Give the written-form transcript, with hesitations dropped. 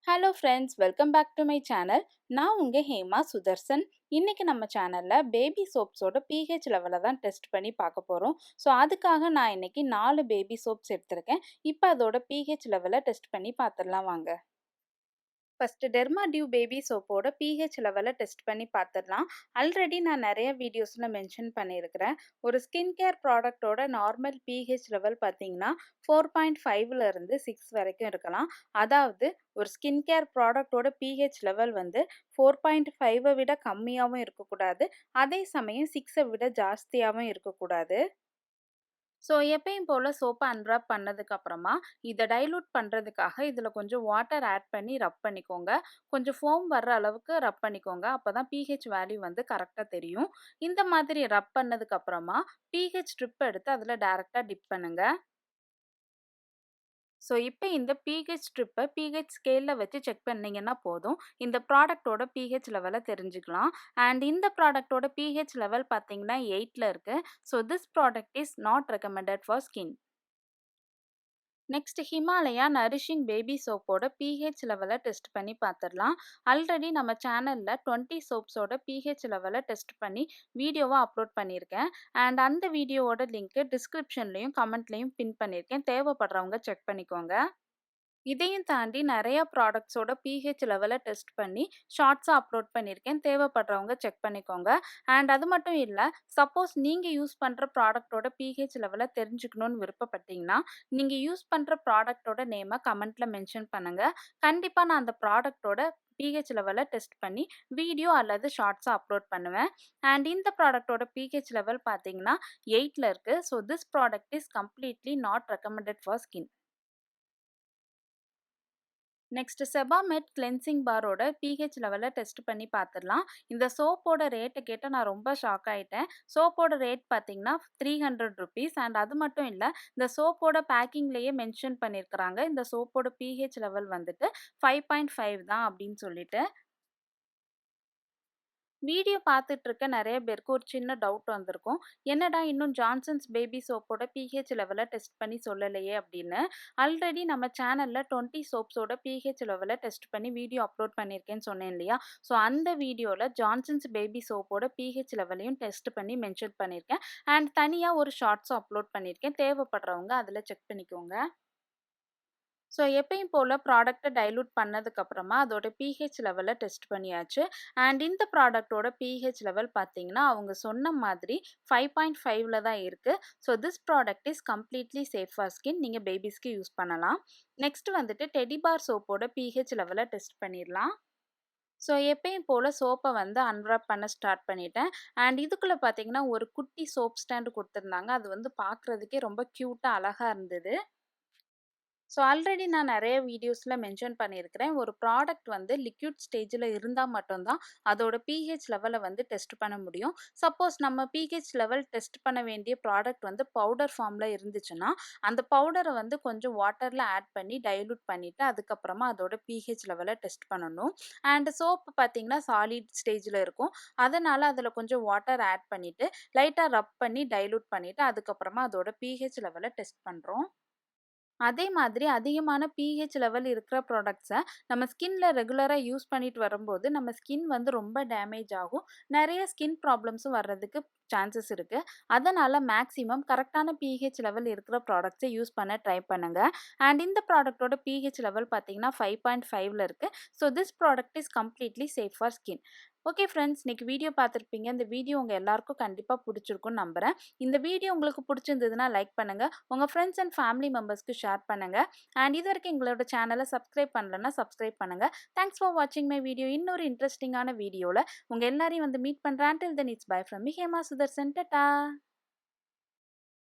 Hello friends, welcome back to my channel. நான் உங்கள் ஹேமா சுதர்சன். இன்றைக்கி நம்ம சேனலில் பேபி சோப்ஸோட பிஹெச் லெவலை தான் டெஸ்ட் பண்ணி பார்க்க போகிறோம். ஸோ அதுக்காக நான் இன்றைக்கி 4 பேபி சோப்ஸ் எடுத்திருக்கேன். இப்போ அதோட பிஹெச் லெவலை டெஸ்ட் பண்ணி பார்த்துடலாம் வாங்க. ஃபஸ்ட்டு டெர்மா டியூ பேபி சோப்போட பிஹெச் லெவலை டெஸ்ட் பண்ணி பார்த்துடலாம். ஆல்ரெடி நான் நிறைய வீடியோஸில் மென்ஷன் பண்ணியிருக்கிறேன். ஒரு ஸ்கின் கேர் ப்ராடக்டோட நார்மல் பிஹெச் லெவல் பார்த்தீங்கன்னா 4.5லேருந்து 6 வரைக்கும் இருக்கலாம். அதாவது ஒரு ஸ்கின் கேர் ப்ராடக்டோட பிஹெச் லெவல் வந்து 4.5 விட கம்மியாகவும் இருக்கக்கூடாது, அதே சமயம் 6 விட ஜாஸ்தியாகவும் இருக்கக்கூடாது. ஸோ எப்பயும் போல் சோப்பை அன்ராப் பண்ணதுக்கப்புறமா இதை டைலூட் பண்ணுறதுக்காக இதில் கொஞ்சம் வாட்டர் ஆட் பண்ணி ரப் பண்ணிக்கோங்க. கொஞ்சம் ஃபோம் வர்ற அளவுக்கு ரப் பண்ணிக்கோங்க. அப்போ தான் பிஹெச் வேல்யூ வந்து கரெக்டாக தெரியும். இந்த மாதிரி ரப் பண்ணதுக்கப்புறமா பிஹெச் ஸ்ட்ரிப் எடுத்து அதில் டேரெக்டாக டிப் பண்ணுங்கள். ஸோ இப்போ இந்த பிஹெச் ஸ்ட்ரிப்பை பிஹெச் ஸ்கேலில் வச்சு செக் பண்ணிங்கன்னா போதும். இந்த ப்ராடக்டோட பிஹெச் லெவலை தெரிஞ்சுக்கலாம். அண்ட் இந்த ப்ராடக்டோட பிஹெச் லெவல் பார்த்தீங்கன்னா 8ல் இருக்குது. So this product is not recommended for skin. Next Himalaya nourishing baby சோப்போட பிஹெச் லெவலை டெஸ்ட் பண்ணி பார்த்துடலாம். ஆல்ரெடி நம்ம சேனலில் 20 சோப்ஸோட பிஹெச் லெவலை டெஸ்ட் பண்ணி வீடியோவை அப்லோட் பண்ணியிருக்கேன். அண்ட் அந்த வீடியோவோட லிங்க்கு டிஸ்கிரிப்ஷன்லேயும் கமெண்ட்லேயும் பின் பண்ணியிருக்கேன். தேவைப்படுறவங்க செக் பண்ணிக்கோங்க. இதையும் தாண்டி நிறைய ப்ராடக்ட்ஸோட பிஹெச் லெவலை டெஸ்ட் பண்ணி ஷார்ட்ஸாக அப்லோட் பண்ணியிருக்கேன். தேவைப்படுறவங்க செக் பண்ணிக்கோங்க. அண்ட் அது மட்டும் இல்லை, சப்போஸ் நீங்கள் யூஸ் பண்ணுற ப்ராடக்டோட பிஹெச் லெவலை தெரிஞ்சுக்கணுன்னு விருப்பப்பட்டீங்கன்னா நீங்கள் யூஸ் பண்ணுற ப்ராடக்டோட நேமை கமெண்ட்டில் மென்ஷன் பண்ணுங்கள். கண்டிப்பாக நான் அந்த ப்ராடக்டோட பிஹெச் லெவலை டெஸ்ட் பண்ணி வீடியோ அல்லது ஷார்ட்ஸாக அப்லோட் பண்ணுவேன். அண்ட் இந்த ப்ராடக்டோட பிஹெச் லெவல் பார்த்தீங்கன்னா 8ல் இருக்குது. So this product is completely not recommended for skin. Next Sebamed cleansing பாரோட பிஹெச் லெவலை டெஸ்ட் பண்ணி பார்த்துடலாம். இந்த சோப்போட ரேட்டை கேட்டு நான் ரொம்ப ஷாக் ஆகிட்டேன். சோப்போட ரேட் பார்த்தீங்கன்னா 300 ருபீஸ். அண்ட் அது மட்டும் இல்லை, இந்த சோப்போட பேக்கிங்லேயே மென்ஷன் பண்ணியிருக்கிறாங்க இந்த சோப்போட பிஹெச் லெவல் வந்துட்டு 5.5 தான் அப்படின்னு சொல்லிட்டு. வீடியோ பார்த்துட்டு இருக்க நிறைய பேருக்கு ஒரு சின்ன டவுட் வந்திருக்கும். என்னடா இன்னும் ஜான்சன்ஸ் பேபி சோப்போட பிஹெச் லெவலை டெஸ்ட் பண்ணி சொல்லலையே அப்படின்னு. ஆல்ரெடி நம்ம சேனலில் 20 சோப்ஸோட பிஹெச் லெவலை டெஸ்ட் பண்ணி வீடியோ அப்லோட் பண்ணியிருக்கேன்னு சொன்னேன் இல்லையா? ஸோ அந்த வீடியோவில் ஜான்சன்ஸ் பேபி சோப்போட பிஹெச் லெவலையும் டெஸ்ட் பண்ணி மென்ஷன் பண்ணியிருக்கேன். அண்ட் தனியாக ஒரு ஷார்ட்ஸும் அப்லோட் பண்ணியிருக்கேன். தேவைப்படுறவங்க அதில் செக் பண்ணிக்கோங்க. ஸோ எப்பயும் போல் ப்ராடக்டை டைலூட் பண்ணதுக்கப்புறமா அதோட பிஹெச் லெவலை டெஸ்ட் பண்ணியாச்சு. அண்ட் இந்த ப்ராடக்டோட பிஹெச் லெவல் பார்த்தீங்கன்னா அவங்க சொன்ன மாதிரி 5.5ல் தான் இருக்குது. So this product is completely safe for skin. நீங்கள் பேபிஸ்க்கு யூஸ் பண்ணலாம். நெக்ஸ்ட் வந்துட்டு டெடிபார் சோப்போட பிஹெச் லெவலை டெஸ்ட் பண்ணிடலாம். ஸோ எப்பயும் போல் சோப்பை வந்து அன்ராப் பண்ண ஸ்டார்ட் பண்ணிட்டேன். அண்ட் இதுக்குள்ளே பார்த்தீங்கன்னா ஒரு குட்டி சோப் ஸ்டாண்டு கொடுத்துருந்தாங்க. அது வந்து பார்க்குறதுக்கே ரொம்ப க்யூட்டாக அழகாக இருந்தது. ஸோ ஆல்ரெடி நான் நிறைய வீடியோஸில் மென்ஷன் பண்ணியிருக்கிறேன். ஒரு ப்ராடக்ட் வந்து லிக்விட் ஸ்டேஜில் இருந்தால் மட்டும்தான் அதோட பிஹெச் லெவலை வந்து டெஸ்ட் பண்ண முடியும். சப்போஸ் நம்ம பிஹெச் லெவல் டெஸ்ட் பண்ண வேண்டிய ப்ராடக்ட் வந்து பவுடர் ஃபார்மில் இருந்துச்சுன்னா அந்த பவுடரை வந்து கொஞ்சம் வாட்டரில் ஆட் பண்ணி டைலூட் பண்ணிவிட்டு அதுக்கப்புறமா அதோட பிஹெச் லெவலை டெஸ்ட் பண்ணணும். அண்ட் சோப்பு பார்த்திங்கன்னா சாலிட் ஸ்டேஜில் இருக்கும். அதனால் அதில் கொஞ்சம் வாட்டர் ஆட் பண்ணிவிட்டு லைட்டாக ரப் பண்ணி டைலூட் பண்ணிவிட்டு அதுக்கப்புறமா அதோட பிஹெச் லெவலை டெஸ்ட் பண்ணுறோம். அதே மாதிரி அதிகமான பிஹெச் லெவல் இருக்கிற ப்ராடக்ட்ஸை நம்ம ஸ்கின்ல ரெகுலராக யூஸ் பண்ணிட்டு வரும்போது நம்ம ஸ்கின் வந்து ரொம்ப டேமேஜ் ஆகும். நிறைய ஸ்கின் ப்ராப்ளம்ஸும் வர்றதுக்கு சான்சஸ் இருக்குது. அதனால் மேக்ஸிமம் கரெக்டான பிஹெச் லெவல் இருக்கிற ப்ராடக்ட்ஸை யூஸ் பண்ண ட்ரை பண்ணுங்கள். அண்ட் இந்த ப்ராடக்டோட பிஹெச் லெவல் பார்த்தீங்கன்னா 5.5ல் இருக்குது. So this product is completely safe for skin. Okay friends, இன்றைக்கி வீடியோ பார்த்துருப்பீங்க. இந்த வீடியோ உங்கள் எல்லாருக்கும் கண்டிப்பாக பிடிச்சிருக்குன்னு நம்புகிறேன். இந்த வீடியோ உங்களுக்கு பிடிச்சிருந்ததுன்னா லைக் பண்ணுங்கள், உங்கள் ஃப்ரெண்ட்ஸ் அண்ட் ஃபேமிலி மெம்பர்ஸ்க்கு ஷேர் பண்ணுங்கள். அண்ட் இது வரைக்கும் எங்களோட சேனலை சப்ஸ்கிரைப் பண்ணலன்னா சப்ஸ்கிரைப் பண்ணுங்கள். தேங்க்ஸ் ஃபார் வாட்சிங் மை வீடியோ. இன்னொரு இன்ட்ரெஸ்டிங்கான வீடியோவில் உங்கள் எல்லாரையும் வந்து மீட் பண்ணுறேன். Till then it's bye from me, Hema Sudarshan. Tata.